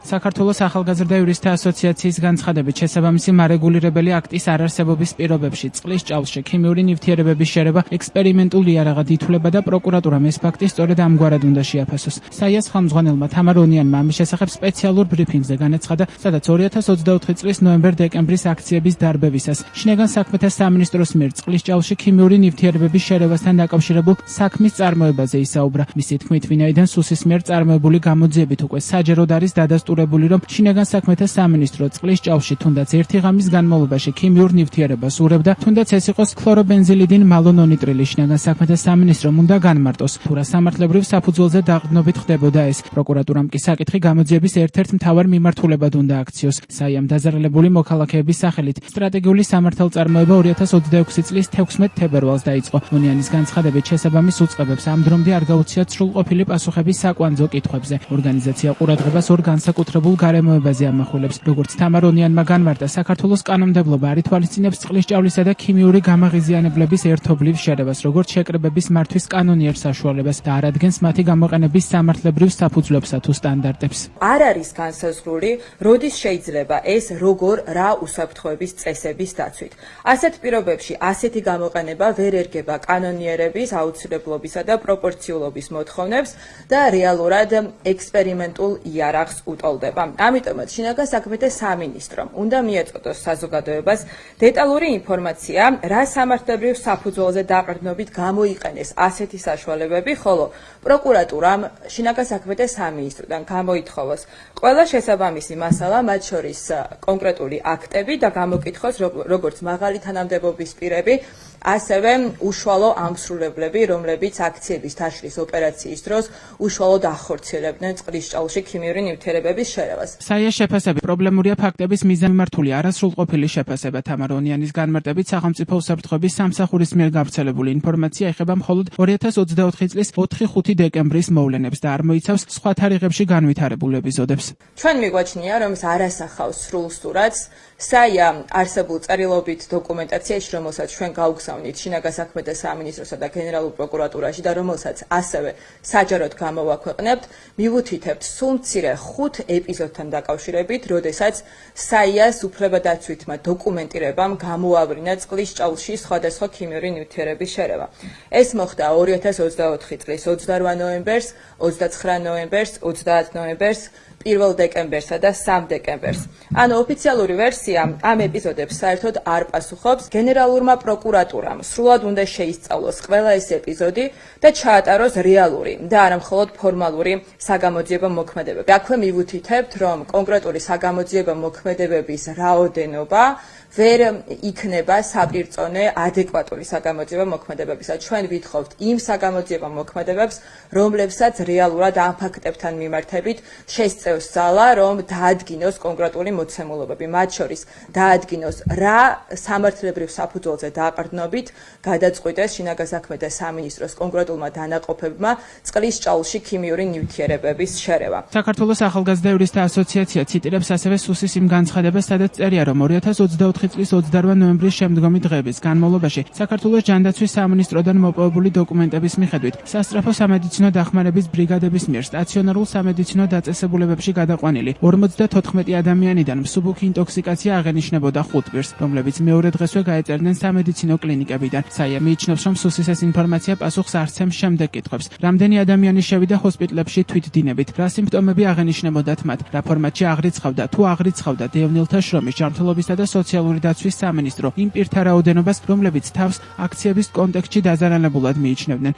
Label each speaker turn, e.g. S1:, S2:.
S1: საქართველოს ახალგაზრდა იურისტთა ასოციაციის განცხადებით შესაბამისი მარეგულირებელი აქტის არარსებობის პირობებში წყლის ჭაულში ქიმიური ნივთიერებების შერევა ექსპერიმენტულ იარაღად ითვლება და პროკურატურამ ეს ფაქტი სწორედ ამგვარად უნდა შეაფასოს. საიას ხელმძღვანელმა თამარ ონიანმა ამის შესახებ სპეციალურ ბრიფინგზე განაცხადა, სადაც 2024 წლის ნოემბერ-დეკემბრის აქციების დარბევისას შინაგან საქმეთა სამინისტროს მიერ წყლის ჭაულში ქიმიური ნივთიერებების შერევასთან დაკავშირებულ საქმის წარმოებაზე ისაუბრა. მისი თქმით, ვინაიდან სუსის მიერ წარმოებული გამოძიებით უკვე საჯეროდ არის დადასტურებული, რომ შინაგან საქმეთა სამინისტრო წყლის ჭაულში თუნდაც ერთი ღამის განმავლობაში ქიმიურ ნივთიერებას ურევდა, თუნდაც ეს იყოს ქლორობენზილიდინ მალონონიტრილი. შინაგან საქმეთა სამინისტრომ უნდა განმარტოს, თუ რა სამართლებრივ საფუძველზე დაყრდნობით ხდებოდა ეს. პროკურატურამ კი საკითხი გამოძიების ერთ-ერთ მთავარ მიმართულებად უნდა აქციოს. საიამ დაზარალებული მოქალაქეების სახელით სტრატეგიული სამართალწარმოება 2026 წლის 16 თებერვალს დაიწყო. ონიანის განცხადებით შესაბამის უწყებებს ამ დრომდე არ გაუციათ სრულყოფილი პასუხები საკვანძო კითხვებზე. ორგანიზაცია ყურადღებას ორ განსაკუთრებულ გარემოებაზე ამახვილებს. როგორც თამარ ონიანმა განმარტა, საქართველოს კანონმდებლობა არ ითვალისწინებს წყლის ჭავლისა და ქიმიური გამაღიზიანებლების ერთობლივ შერევას, როგორც შეკრებების მართვის კანონიერ საშუალებას და არ ადგენს მათი გამოყენების სამართლებრივ საფუძვლებსა თუ სტანდარტებს.
S2: არ არის განსაზღვრული, როდის შეიძლება ეს როგორ რა უსაფრთხოების წესების დაცვით. ასეთ პირობებში ასეთი გამოყენება ვერ ერგება კანონიერების აუცილებლობისა და პროპორციულობის მოთხოვნებს და რეალურად ექსპერიმენტულ იარაღს უტოლდება. ამიტომაც შინაგან საქმეთა სამინისტრომ უნდა მიეწოდოს საზოგადოებას დეტალური ინფორმაცია, რა სამართლებრივ საფუძველზე დაყრდნობით გამოიყენეს ასეთი საშუალებები, ხოლო პროკურატურამ შინაგან საქმეთა სამინისტროდან გამოითხოვოს ყველა შესაბამისი მასალა, მათ შორის კონკრეტული აქტები და გამოკითხოს როგორც მაღალი თანამდებობის პირები, ასევე უშუალო ამსრულებლები, რომლებიც აქციების დაშლის ოპერაციის დროს უშუალოდ ახორციელებდნენ წყლის ჭაულში ქიმიური ნივთიერებების შერევას.
S1: საიას შეფასებით პრობლემურია ფაქტების მიზანმიმართული არასრულყოფილი შეფასება. თამარ ონიანის განმარტებით, სახელმწიფო უსაფრთხოების სამსახურის მიერ გავრცელებული ინფორმაცია ეხება მხოლოდ 2024 წლის 4-5 დეკემბრის მოვლენებს და არ მოიცავს სხვა თარიღებში განვითარებულ ეპიზოდებს.
S2: ჩვენ მიგვაჩნია, რომ ეს არასახავს სრულ სურათს საია არსებულ წერილობით დოკუმენტაციაში, რომელსაც ჩვენ გავგზავნით შინაგან საქმეთა სამინისტროსა და გენერალურ პროკურატურაში და რომელსაც ასევე საჯაროდ გამოვაქვეყნებთ, მივუთითებთ სულ მცირე 5 ეპიზოდთან დაკავშირებით, როდესაც საიას უფლებადაცვითმა დოკუმენტირებამ გამოავლინა წყლის ჭაულში სხვადასხვა ქიმიური ნივთიერების შერევა. ეს მოხდა 2024 წლის 28 ნოემბერს, 29 ნოემბერს, 30 ნოემბერს, 1 დეკემბერსა და 3 დეკემბერს. ანუ ოფიციალური ვერსია ამ ეპიზოდებს საერთოდ არ პასუხობს. გენერალურმა პროკურატურამ სრულად უნდა შეისწავლოს ყველა ეს ეპიზოდი და ჩაატაროს რეალური და არა მხოლოდ ფორმალური საგამოძიებო მოქმედებები. აქვე მივუთითებთ, რომ კონკრეტული საგამოძიებო მოქმედებების რაოდენობა ვერ იქნება საპირწონე ადეკვატური საგამოძიებო მოქმედებებისა. ჩვენ ვითხოვთ იმ საგამოძიებო მოქმედებებს, რომლებსაც რეალურად ამ ფაქტებთან მიმართებით შესწევს ძალა, რომ დაადგინოს კონკრეტული მოცემულობები. მათ შორის დაადგინოს რა სამართლებრივ საფუძველზე დაყრდნობით გადაწყვიტეს შინაგან საქმეთა სამინისტროს კონკრეტულმა დანაყოფებმა წყლის ჭაულში ქიმიური ნივთიერებების შერევა.
S1: საქართველოს ახალგაზრდა იურისტთა ასოციაცია ციტირებს ასევე სუსის იმ განცხადებას, სადაც წერია, რომ 2024 წლის 28 ნოემბრის შემდგომი დღეების განმავლობაში საქართველოს ჯანდაცვის სამინისტროდან მოპოვებული დოკუმენტების მიხედვით სასწრაფო სამედიცინო დახმარების ბრიგადების მიერ სტაციონარულ სამედიცინო დაწესებულებებში გადაყვანილი 54 ადამიანიდან მსუბუქი ინტოქსიკაცია აღენიშნებოდა 5 პირს, რომლებიც მეორე დღესვე გაეწერდნენ სამედიცინო კლინიკებიდან. საია მიიჩნევს, რომ სუსის ეს ინფორმაცია პასუხს არცემს შემდეგ კითხვებს. რამდენი ადამიანი შევიდა ჰოსპიტლებში თვითდინებით, რა სიმპტომები აღენიშნებოდათ მათ, რა ფორმატში აღრიცხავდა, თუ აღრიცხავდა დევნილთა შრომის, ჯანმრთელობისა და სოციალური დაცვის სამინისტრო იმ პირთა რაოდენობას, რომლებიც თავს აქციების კონტექსტში დაზარალებულად მიიჩნევდნენ.